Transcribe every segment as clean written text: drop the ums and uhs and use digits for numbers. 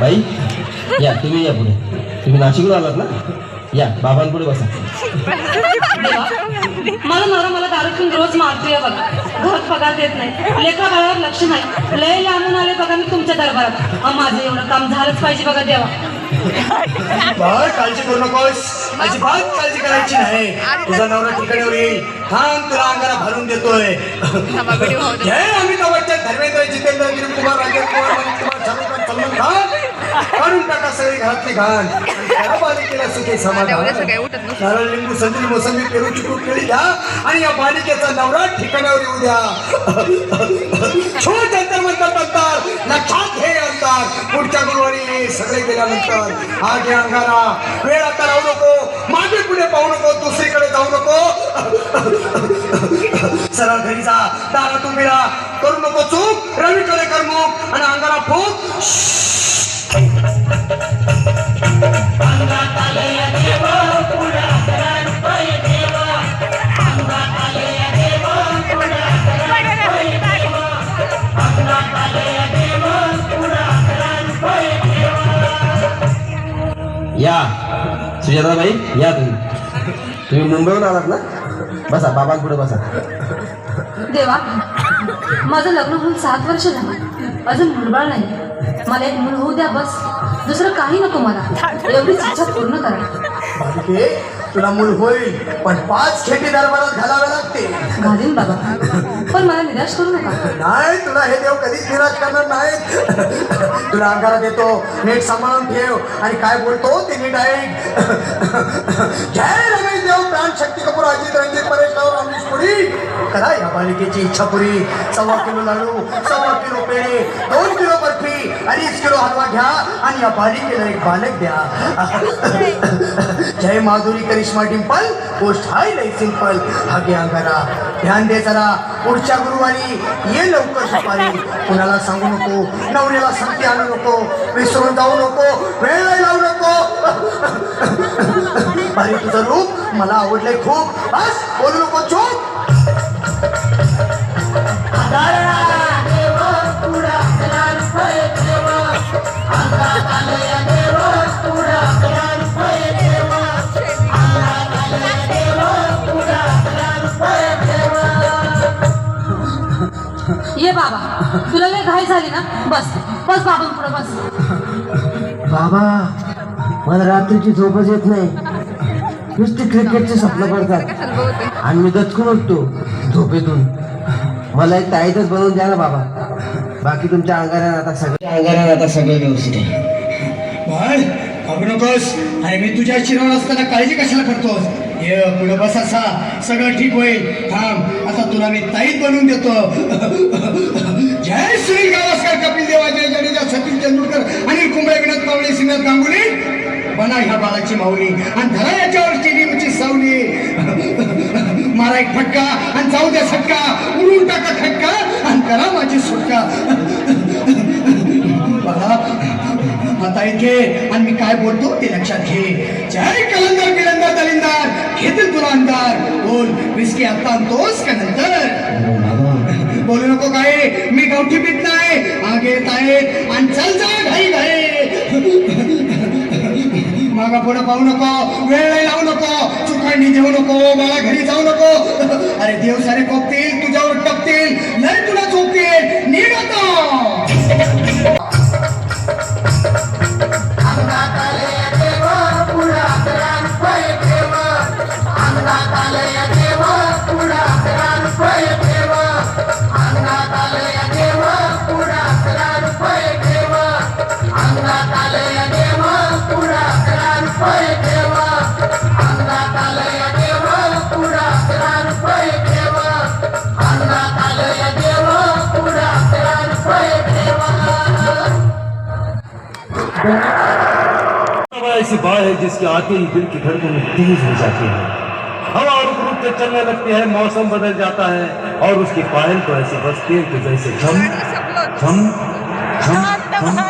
बाई या, तुम्ही या पुढे. तुम्ही नाशिकला आलात ना? या बाबांपुढे बसा. मला नवरा मला दारू पिऊन रोज मारतोय बघा. घरात पगार देत नाही, लेकरा बाळावर लक्ष नाही. लय लांबून आले बघा मी तुमच्या दरबारात. माझं एवढं काम झालंच पाहिजे बघा देवा. बाळ काळजी करू नकोस, अजिबात काळजी करायची नाही. तुझा नवरा ठिकाणीवर येईल. थांब, तुला अंगाला भरून देतोय. जय अमिताभ बच्चन, धर्मेंद्र, जितेंद्र, दिलीप कुमार, राजेश कुमार, मनीष कुमार, शाहरुख खान, सलमान खान काढून टाका सगळी घरातली घाण. त्या बालिकेला सुखी समाधान. नारळ, लिंबू, संत्री, मोसंबी, पेरू, चिकू, केळी घ्या आणि या बालिकेचा नवरा ठिकाणावर येऊ द्या. छोट अंतर म्हणतात अंतर, लक्षात घे अंतर. पुढच्या गुरुवारी सगळे गेल्यानंतर आगे अंगारा. वेळ आता राहू नको, मागे पुढे पाहू नको, दुसरीकडे जाऊ नको. सरळ घरी जा, दारात उभी राहा. करू नको चूक, रवीकडे कर मुख आणि अंगारा फूक. या सुजाताबाई, या तुम्ही मुंबईहून आलात ना? बसा, बाबांपुढे बसा. देवा, माझं लग्न होऊन 7 वर्ष झालं, अजून मुलबाळ नाही. मला एक मूल होऊ द्या बस. दुसरं काही नको मला. एवढीच इच्छा पूर्ण करा. बालिके, तुला मूल होईल, पण 5 खेटी दरबारात घालावे लागते. घालीन बाबा, पण मला निराश करू नका. नाही, तुला हे देव कधीच निराश करणार नाहीत. तुला अंगारा देतो, नीट सांभाळून ठेव आणि काय बोलतो ते नीट ऐक. जय रमेश देव, प्राण शक्ती कपूर, अजित रणजित, परेश राव, रमेश पुरी. करा या बालिकेची इच्छा पुरी. 1.25 किलो लाडू, 1.25 किलो पेढे, 2 किलो बर्फी, 2.5 किलो हलवा घ्या आणि या बालिकेला एक बालक द्या. जय माधुरी, करिश्मा, डिंपल, पोस्ट हाय लय सिंपल. आगे अंगारा. ध्यान दे जरा, पुढच्या गुरुवारी ये लवकर सकाळी. कुणाला सांगू नको, नवऱ्याला संगती आणू नको, विसरून जाऊ नको, वेळ लावू नको. अरे तुझं रूप मला आवडलंय खूप. बस बोलू नको, चूप. ये बाबा, तुला लय घाई झाली ना? बस बस बाबांपुढे बस. बाबा, मला रात्रीची झोपच येत नाही. नुसते क्रिकेटचे स्वप्न पडतात आणि मी दचकून उठतो झोपेतून. मला एक ताईतच बनवून द्या ना बाबा. बाकी तुमच्या अंगाऱ्यानं आता सगळे व्यवस्थित आहे. बाळ, घाबरू नकोस. अरे मी तुझ्या शिरावर असताना काळजी कशाला करतोस? ये पुढे बस, असा सगळं ठीक होईल. थांब, आता तुला मी ताईत बनवून देतो. जय सुनील गावस्कर, कपिल देव, अजय जडेजा, सचिन तेंडुलकर, अनिल कुंबळे, विनोद कावळे, सिमरन गांगुली. बना ह्या बाळाची माऊली आणि धरा याच्यावर स्टेडियमची सावली. मारा एक फटका आणि जाऊ द्या सटका, उडून टाका खटका आणि करा माझी सुटका. बघा आता इथे आणि मी काय बोलतो ते लक्षात घे. जय कलंदर, किलंदर, दलिंदर, घेतील तुला अंधार. बोल, विस्की आता आणतोस का नंतर? बोलू नको काय, मी गावठी पीत नाही. आगे येत आहे आणि चल जा घाई घाई. मागा पुढे पाहू नको, वेळ लावू नको, चुकांनी देऊ नको, मला घरी जाऊ नको. अरे देव सारे कोपतील, तुझ्यावर टपतील, लय तुला चोपतील. नीट आता ऐसी बात है जिसके आते ही दिल की धड़कन तेज हो जाती है. हवा रुक रुक के चलने लगती है, मौसम बदल जाता है और उसकी पायल तो ऐसे बजती है कि जैसे झम झम झम झम झम.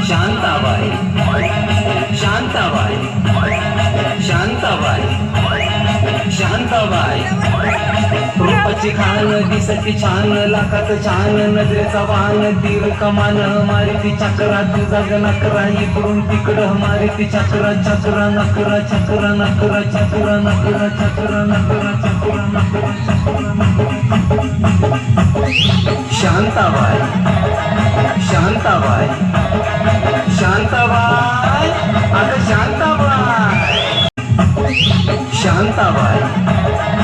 शांताबाई, शांता शांताबाई रूपाची खान दिसती छान लाखात छान नजरेचा वाहन तीर कमान मारिती चक्रा तुझा नकरा इकडून तिकडं मारिती चक्रा चक्रा नकरा चक्रा नकरा चक्रा नकरा चक्रा नकरा चक्रा नकरा शांताबाई शांताबाई शांताबाई अगं शांताबाई शांताबाई